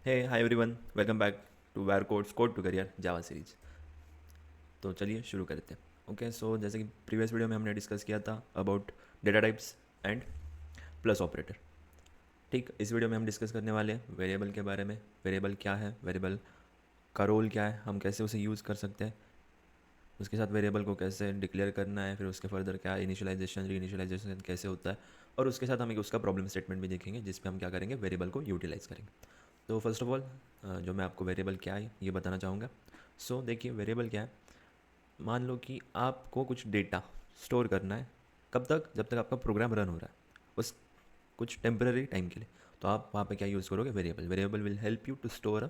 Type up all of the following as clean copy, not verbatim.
Hey, hi everyone. Welcome back to Where Codes Code to Career Java series. तो चलिए शुरू करते हैं। ओके, सो जैसे कि प्रीवियस वीडियो में हमने डिस्कस किया था about data types and plus operator. ठीक, इस वीडियो में हम डिस्कस करने वाले हैं वेरिएबल के बारे में। वेरिएबल क्या है, वेरिएबल का रोल क्या है, हम कैसे उसे यूज़ कर सकते हैं, उसके साथ वेरिएबल को कैसे डिक्लेयर करना है, फिर उसके फर्दर क्या इनिशियलाइजेशन री इनिशियलाइजेशन कैसे होता है, और उसके साथ हम एक उसका प्रॉब्लम स्टेटमेंट भी देखेंगे जिसमें हम क्या करेंगे, वेरिएबल को यूटिलाइज करेंगे। तो फर्स्ट ऑफ ऑल जो मैं आपको वेरिएबल क्या है ये बताना चाहूँगा। सो देखिए, वेरिएबल क्या है। मान लो कि आपको कुछ डेटा स्टोर करना है। कब तक? जब तक आपका प्रोग्राम रन हो रहा है, उस कुछ टेम्पररी टाइम के लिए। तो आप वहाँ पे क्या यूज़ करोगे, variable. Variable will help you to store a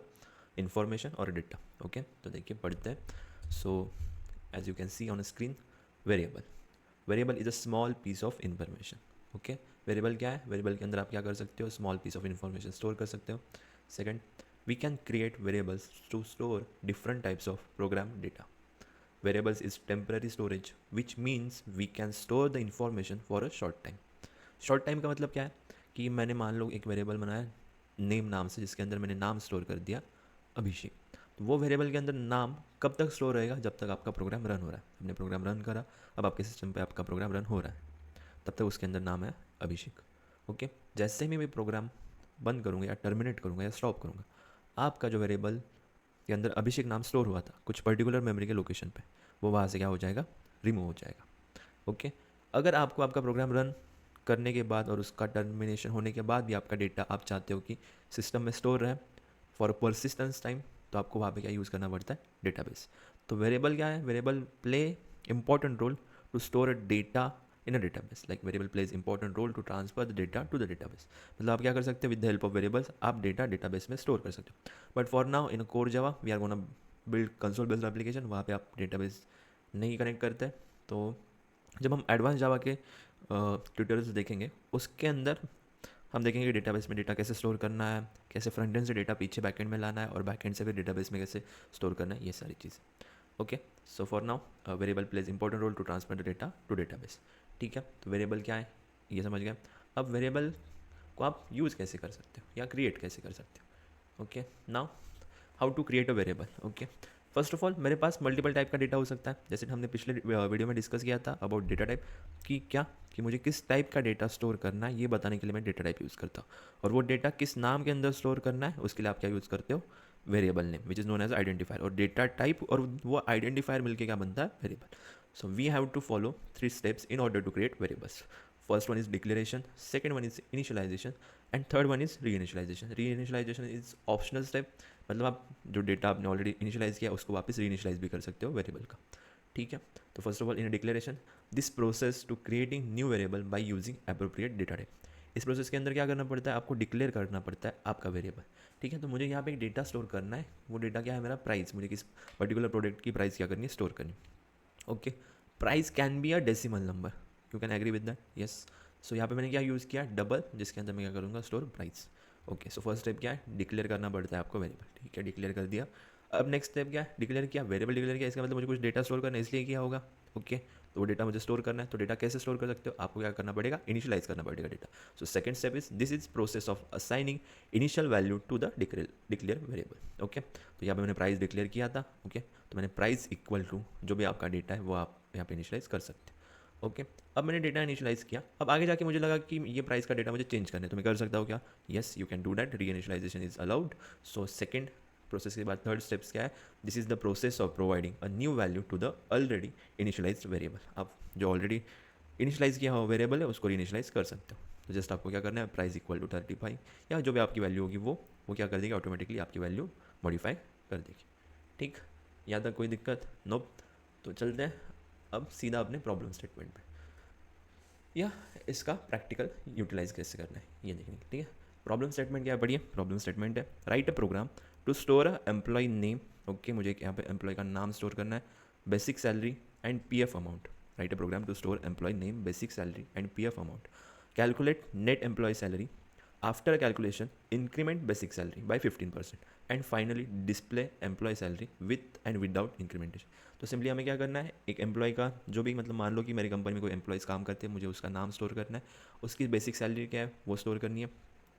information और डेटा। ओके, तो देखिए पढ़ते हैं। So as you can see on screen, variable variable is a small piece of information. Okay, variable क्या है? वेरिएबल के अंदर आप क्या कर सकते हो, small piece of information store कर सकते हो। Second, we can create variables to store different types of program data. Variables is temporary storage, which means we can store the information for a short time. Short time का मतलब क्या है कि मैंने मान लो एक वेरिएबल बनाया नेम नाम से, जिसके अंदर मैंने नाम स्टोर कर दिया अभिषेक। तो वो वेरिएबल के अंदर नाम कब तक स्टोर रहेगा? जब तक आपका प्रोग्राम रन हो रहा है। आपने प्रोग्राम रन करा, अब आपके सिस्टम पे आपका प्रोग्राम रन हो रहा है, तब तक उसके अंदर नाम है अभिषेक। ओके, जैसे ही मैं प्रोग्राम बंद करूँगा या टर्मिनेट करूँगा या स्टॉप करूँगा, आपका जो वेरिएबल के अंदर अभिषेक नाम स्टोर हुआ था कुछ पर्टिकुलर मेमोरी के लोकेशन पे, वो वहाँ से क्या हो जाएगा, रिमूव हो जाएगा। ओके, अगर आपको आपका प्रोग्राम रन करने के बाद और उसका टर्मिनेशन होने के बाद भी आपका डेटा आप चाहते हो कि सिस्टम में स्टोर रहे फॉर परसिस्टेंस टाइम, तो आपको वहाँ पे क्या यूज़ करना पड़ता है, डेटाबेस। तो वेरिएबल क्या है? Variable play important role to store a data in a database. Like variable plays important role to transfer the data to the database. मतलब आप क्या कर सकते हो, with the help of variables आप डेटा डेटाबेस में स्टोर कर सकते हो। But for now in core Java we are gonna build console based application, वहाँ पे आप डेटाबेस नहीं कनेक्ट करते। तो जब हम एडवांस जावा के ट्यूटोरियल्स देखेंगे, उसके अंदर हम देखेंगे कि डेटाबेस में डेटा कैसे स्टोर करना है, कैसे फ्रंट एंड से डेटा पीछे बैकएंड में लाना है, और बैकएंड से फिर डेटाबेस में कैसे स्टोर करना है, ये सारी चीज़। Okay, so for now variable plays important role to transfer the data to database. ठीक है, तो वेरिएबल क्या है ये समझ गए। अब वेरिएबल को आप यूज़ कैसे कर सकते हो या क्रिएट कैसे कर सकते हो। Okay, now how to create a variable. Okay, first of all मेरे पास मल्टीपल टाइप का डेटा हो सकता है, जैसे हमने पिछले वीडियो में डिस्कस किया था अबाउट डेटा टाइप, कि क्या कि मुझे किस टाइप का डेटा स्टोर करना है ये बताने के लिए मैं डेटा टाइप यूज़ करता हूँ। और वो डेटा किस नाम के अंदर स्टोर करना है उसके लिए आप क्या यूज़ करते हो, variable name which is known as identifier. और डेटा टाइप और वो आइडेंटिफायर मिलकर क्या बनता है, variable. So we have to follow 3 steps in order to create variables. First one is declaration, second one is initialization, and third one is re initialization. Re initialisation is optional step, मतलब आप जो data आपने already initialise किया उसको वापस री initialise भी कर सकते हो वेरिएबल का। ठीक है, तो first of all in declaration, this process to creating new variable by using appropriate data type. इस प्रोसेस के अंदर क्या करना पड़ता है, आपको डिक्लेयर करना पड़ता है आपका वेरिएबल। ठीक है, तो मुझे यहाँ पे एक डेटा स्टोर करना है, वो डेटा क्या है, मेरा प्राइस। मुझे किस पर्टिकुलर प्रोडक्ट की प्राइस क्या करनी है, स्टोर करनी है। Okay, price can be a decimal number, you can agree with that, yes. So यहाँ पे मैंने क्या यूज़ किया, डबल, जिसके अंदर मैं क्या करूँगा, store price. Okay, so first step क्या है, डिक्लेयर करना पड़ता है आपको वेरिएबल। ठीक है, डिक्लेयर कर दिया। अब नेक्स्ट स्टेप क्या है, डिक्लेयर किया, वेरिएबल डिक्लेयर किया, इसका मतलब मुझे कुछ डेटा स्टोर करना है, इसलिए किया होगा। ओके, तो वो डेटा मुझे स्टोर करना है, तो डेटा कैसे स्टोर कर सकते हो, आपको क्या करना पड़ेगा, इनिशियलाइज करना पड़ेगा data. So second step is this is process of assigning initial value to the declare variable. Okay, तो यहाँ पे मैंने प्राइस डिक्लेयर किया था। ओके, तो मैंने प्राइस इक्वल टू जो भी आपका डेटा है वो आप यहाँ पे इनिशियलाइज कर सकते हैं। ओके, अब मैंने डेटा इनिशियलाइज किया, अब आगे जाके मुझे लगा कि ये प्राइस का डेटा मुझे चेंज करना है, तो मैं कर सकता हूँ क्या, yes you can do that, री initialisation is allowed. So second process के बाद थर्ड स्टेप्स क्या है, this is the process of providing a new value to the already initialize variable. आप जो ऑलरेडी इनिशियलाइज किया हुआ वेरिएबल है उसको रीइनिशियलाइज कर सकते हो। तो जस्ट आपको क्या करना है, प्राइस इक्वल टू 35 या जो भी आपकी वैल्यू होगी वो क्या कर देगी, ऑटोमेटिकली आपकी वैल्यू मॉडिफाई कर देगी। ठीक, यहाँ तक कोई दिक्कत, नोप। तो चलते हैं अब सीधा अपने प्रॉब्लम स्टेटमेंट पे, या इसका प्रैक्टिकल यूटिलाइज कैसे करना है ये देखने की। ठीक है, प्रॉब्लम स्टेटमेंट क्या है, बढ़िया प्रॉब्लम स्टेटमेंट है, write a program to store a employee name. Okay, मुझे यहाँ पे एम्प्लॉय का नाम स्टोर करना है, basic salary and PF amount. Write a program to store employee name, basic salary and PF amount. Calculate net employee salary, after calculation increment basic salary by 15%, and finally display employee salary with and without incrementation. तो simply हमें क्या करना है, एक employ का जो भी, मतलब मान लो कि मेरी कंपनी में कोई एम्प्लॉयज़ काम करते हैं, मुझे उसका नाम स्टोर करना है, उसकी बेसिक सैलरी क्या है वो स्टोर करनी है,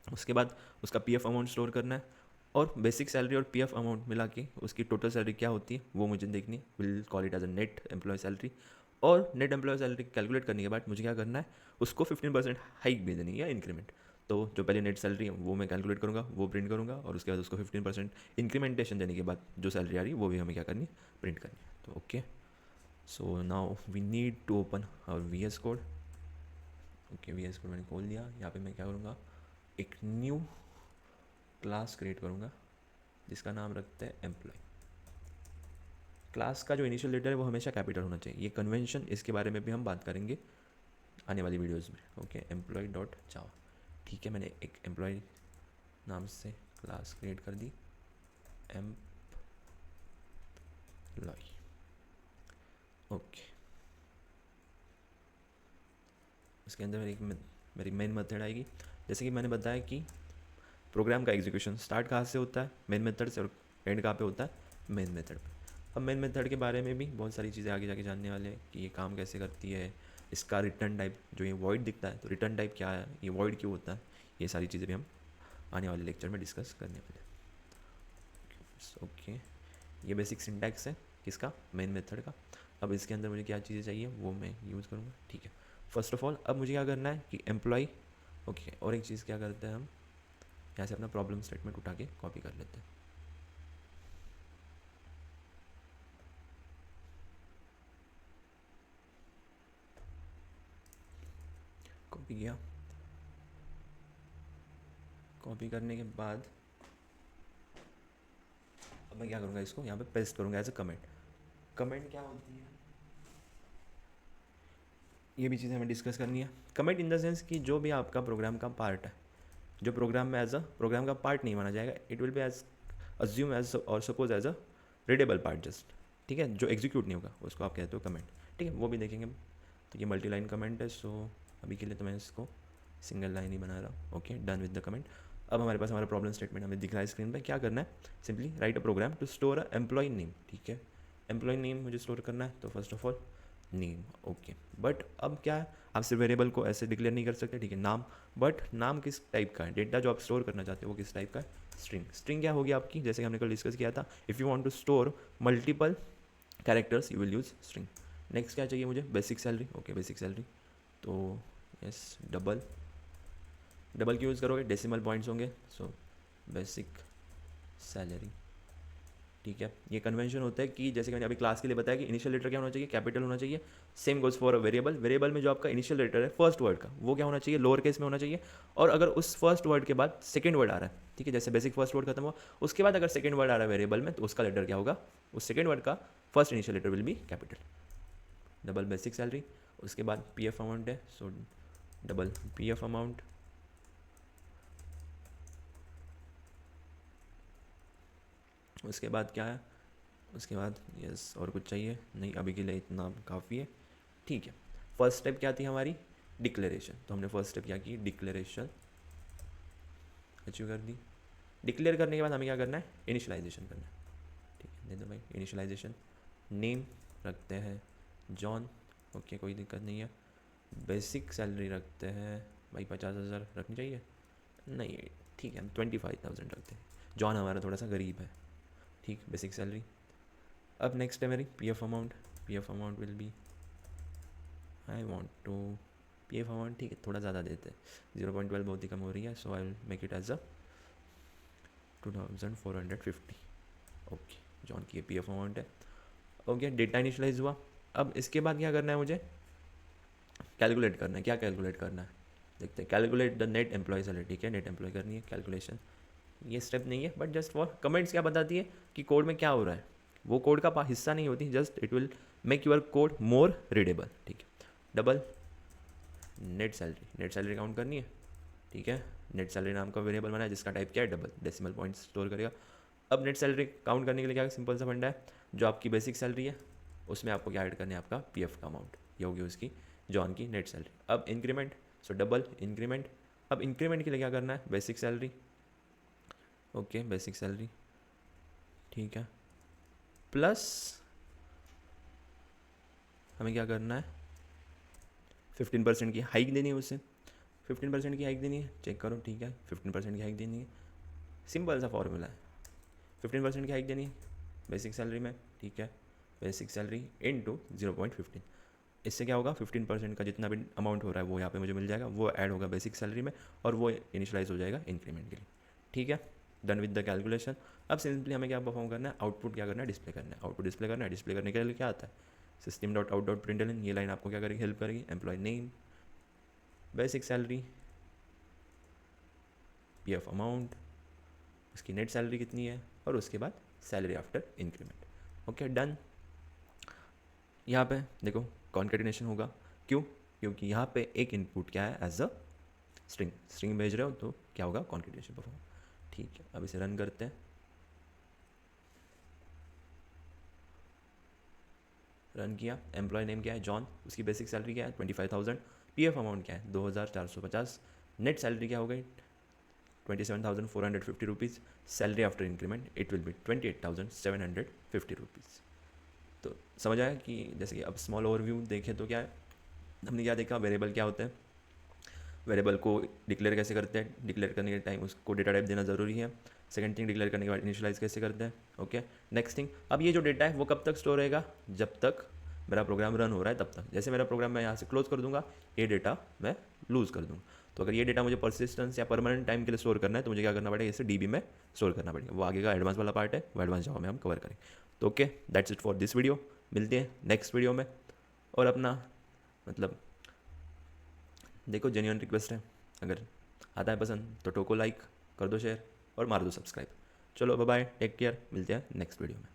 उसके बाद उसका पीएफ अमाउंट स्टोर करना है, और बेसिक सैलरी और पीएफ अमाउंट मिला के उसकी टोटल सैलरी क्या होती है वो मुझे देखनी है। Will call it as a net employee salary. और नेट एम्प्लॉय सैलरी कैलकुलेट करने के बाद मुझे क्या करना है, उसको 15% हाइक भी देनी है या इंक्रीमेंट। तो जो पहले नेट सैलरी है वो मैं कैलकुलेट करूँगा, वो प्रिंट करूँगा, और उसके बाद उसको 15% इंक्रीमेंटेशन देने के बाद जो सैलरी आ रही है वो भी हमें क्या करनी है, प्रिंट करनी है। तो okay, so now we need to open our VS code. Okay, VS code मैंने खोल दिया। यहाँ पे मैं क्या करूँगा, एक न्यू क्लास क्रिएट करूँगा जिसका नाम रखते हैं एम्प्लॉय। क्लास का जो इनिशियल लेटर है वो हमेशा कैपिटल होना चाहिए, ये कन्वेंशन, इसके बारे में भी हम बात करेंगे आने वाली वीडियोस में। ओके, एम्प्लॉय डॉट जावा। ठीक है, मैंने एक एम्प्लॉय नाम से क्लास क्रिएट कर दी, एम्प्लॉय। ओके, उसके अंदर मेरी मेन मेथड आएगी। जैसे कि मैंने बताया कि प्रोग्राम का एग्जीक्यूशन स्टार्ट कहाँ से होता है, मेन मेथड से, और एंड कहाँ पे होता है, मेन मेथड पे। अब मेन मेथड के बारे में भी बहुत सारी चीज़ें आगे जाके जानने वाले हैं कि ये काम कैसे करती है, इसका रिटर्न टाइप, जो ये वॉइड दिखता है तो रिटर्न टाइप क्या है, ये वॉइड क्यों होता है, ये सारी चीज़ें भी हम आने वाले लेक्चर में डिस्कस करने वाले हैं। ओके, ये बेसिक सिंटैक्स है किसका, मेन मेथड का। अब इसके अंदर मुझे क्या चीज़ें चाहिए वो मैं यूज़ करूँगा। ठीक है, फर्स्ट ऑफ ऑल अब मुझे क्या करना है कि एम्प्लॉय। ओके, और एक चीज़ क्या करते हैं हम, यहाँ से अपना प्रॉब्लम स्टेटमेंट उठा के कॉपी कर लेते हैं। कॉपी किया, कॉपी करने के बाद अब मैं क्या करूँगा, इसको यहाँ पे पेस्ट करूँगा एज अ कमेंट। कमेंट क्या होती है ये भी चीज़ें हमें डिस्कस करनी है। कमेंट इन द सेंस कि जो भी आपका प्रोग्राम का पार्ट है, जो प्रोग्राम में एज अ प्रोग्राम का पार्ट नहीं माना जाएगा, it will be as assume as और suppose as a readable part just. ठीक है, जो एग्जीक्यूट नहीं होगा उसको आप कहते हो कमेंट। ठीक है, वो भी देखेंगे। तो ये मल्टी लाइन कमेंट है, सो अभी के लिए तो मैं इसको सिंगल लाइन ही बना रहा हूँ। Okay, done with the comment. अब हमारे पास हमारा प्रॉब्लम स्टेटमेंट हमें दिख रहा है स्क्रीन पे। क्या करना है, simply write a program to store a employee name. ठीक है, एम्प्लॉय नेम मुझे स्टोर करना है, तो first of all name. Okay, but अब क्या है, आप सिर्फ वेरिएबल को ऐसे डिक्लेयर नहीं कर सकते। ठीक है, नाम, बट नाम किस टाइप का है, डेटा जो आप स्टोर करना चाहते हो वो किस टाइप का है, स्ट्रिंग। स्ट्रिंग क्या होगी आपकी, जैसे कि हमने कल डिस्कस किया था, if you want to store multiple characters you will use string. Next क्या चाहिए मुझे, basic salary. Okay, basic salary, तो यस, डबल। डबल की यूज़ करोगे, डेसिमल पॉइंट्स होंगे, सो बेसिक सैलरी। ठीक है, ये कन्वेंशन होता है कि जैसे कि मैंने अभी क्लास के लिए बताया कि इनिशियल लेटर क्या होना चाहिए, कैपिटल होना चाहिए। Same goes for a variable. Variable में जो आपका इनिशियल लेटर है फर्स्ट वर्ड का, वो क्या होना चाहिए, लोअर केस में होना चाहिए। और अगर उस फर्स्ट वर्ड के बाद सेकंड वर्ड आ रहा है, ठीक है, जैसे बेसिक फर्स्ट वर्ड खत्म हुआ, उसके बाद अगर सेकंड वर्ड आ रहा है वेरिएबल में, तो उसका लेटर क्या होगा, उस सेकंड वर्ड का first initial letter will be capital. Double basic salary. उसके बाद पीएफ अमाउंट है, सो डबल पीएफ अमाउंट। उसके बाद क्या है, उसके बाद यस, और कुछ चाहिए नहीं, अभी के लिए इतना काफ़ी है। ठीक है, फर्स्ट स्टेप क्या थी हमारी, डिक्लेरेशन। तो हमने फर्स्ट स्टेप क्या की, डिक्लेरेशन अचीव कर दी। डिक्लेयर करने के बाद हमें क्या करना है, इनिशियलाइजेशन करना है। ठीक है, दे दो भाई इनिशियलाइजेशन। नेम रखते हैं जॉन। ओके, कोई दिक्कत नहीं है। बेसिक सैलरी रखते हैं भाई 50,000 रखनी चाहिए, नहीं ठीक है, हम 25,000 रखते हैं, जॉन हमारा थोड़ा सा गरीब है। ठीक, बेसिक सैलरी। अब नेक्स्ट है मेरी PF amount. PF amount will be, I want to, PF amount ठीक है थोड़ा ज़्यादा देते हैं, 0.12 बहुत ही कम हो रही है, so I will make it as a 2,450। Okay, John की पीएफ अमाउंट है। ओके, डेटा इनिशलाइज हुआ। अब इसके बाद क्या करना है मुझे, कैलकुलेट करना है। क्या कैलकुलेट करना है देखते हैं, calculate the net employee salary. ठीक है, नेट एम्प्लॉय करनी है कैलकुलेशन। ये स्टेप नहीं है, बट जस्ट फॉर कमेंट्स क्या बताती है कि कोड में क्या हो रहा है, वो कोड का हिस्सा नहीं होती, just it will make your code more readable. ठीक है, double net salary. Net salary count करनी है। ठीक है, नेट सैलरी नाम का वेरिएबल बना है जिसका टाइप क्या है, डबल, डेसिमल पॉइंट स्टोर करेगा। अब नेट सैलरी काउंट करने के लिए क्या सिंपल सा फंडा है, जो आपकी बेसिक सैलरी है उसमें आपको क्या ऐड करना है, आपका पीएफ का अमाउंट, ये होगी उसकी जॉन की नेट सैलरी। अब इंक्रीमेंट, सो डबल इंक्रीमेंट। अब इंक्रीमेंट के लिए क्या करना है, basic salary. Okay, basic salary ठीक है, प्लस हमें क्या करना है, 15% की हाइक देनी है उससे। 15% की हाइक देनी है, चेक करो। ठीक है, 15% की हाइक देनी है। सिंपल सा फॉर्मूला है, 15% की हाइक देनी है बेसिक सैलरी में, ठीक है, बेसिक सैलरी इंटू 0.15, इससे क्या होगा 15% का जितना भी अमाउंट हो रहा है वो यहाँ पे मुझे मिल जाएगा, वो ऐड होगा बेसिक सैलरी में और वो इनिशलाइज हो जाएगा इंक्रीमेंट के लिए, ठीक है, डन विद द कैलकुलेशन। अब सिंपली हमें क्या परफॉर्म करना है, आउटपुट क्या करना है, डिस्प्ले करना है, आउटपुट डिस्प्ले करना है, डिस्प्ले करने के लिए क्या आता है, system dot out dot println, ये लाइन आपको क्या करेगी, हेल्प करेगी, employee name, basic salary, PF amount, उसकी नेट सैलरी कितनी है और उसके बाद salary after increment, okay done. यहाँ पे देखो कॉन्केटिनेशन होगा, क्यों, क्योंकि यहाँ पे एक इनपुट क्या है, एज अ स्ट्रिंग भेज रहे हो तो क्या होगा, कॉन्केटिनेशन परफॉर्म, ठीक है। अब इसे रन करते हैं, रन किया, एम्प्लॉय नेम क्या है, जॉन, उसकी बेसिक सैलरी क्या है 25,000, पीएफ अमाउंट क्या है 2,450, नेट सैलरी क्या हो गई 27,450 rupees, salary after increment it will B 28,750 rupees. तो समझ आया कि जैसे कि अब स्मॉल ओवरव्यू देखें तो क्या है, हमने क्या देखा, वेरिएबल क्या होते हैं, वेरिएबल को डिक्लेयर कैसे करते हैं, डिक्लेयर करने के टाइम उसको डेटा टाइप देना ज़रूरी है, सेकंड थिंग डिक्लेयर करने के बाद इनिशियलाइज कैसे करते हैं, ओके। नेक्स्ट थिंग, अब ये जो डेटा है वो कब तक स्टोर रहेगा, जब तक मेरा प्रोग्राम रन हो रहा है तब तक, जैसे मेरा प्रोग्राम मैं यहाँ से क्लोज कर दूंगा ये डेटा मैं लूज़ कर दूँगा। तो अगर ये डेटा मुझे परसिस्टेंस या परमानेंट टाइम के लिए स्टोर करना है तो मुझे क्या करना पड़ेगा, इसे डीबी में स्टोर करना पड़ेगा, वो आगे का एडवांस वाला पार्ट है, वो एडवांस जावा में हम कवर करें। तो okay, that's it for this video, मिलते हैं नेक्स्ट वीडियो में। और अपना मतलब देखो जेन्युइन रिक्वेस्ट है, अगर आता है पसंद तो टोको लाइक कर दो, शेयर और मार दो सब्सक्राइब। चलो बाय बाय, टेक केयर, मिलते हैं नेक्स्ट वीडियो में।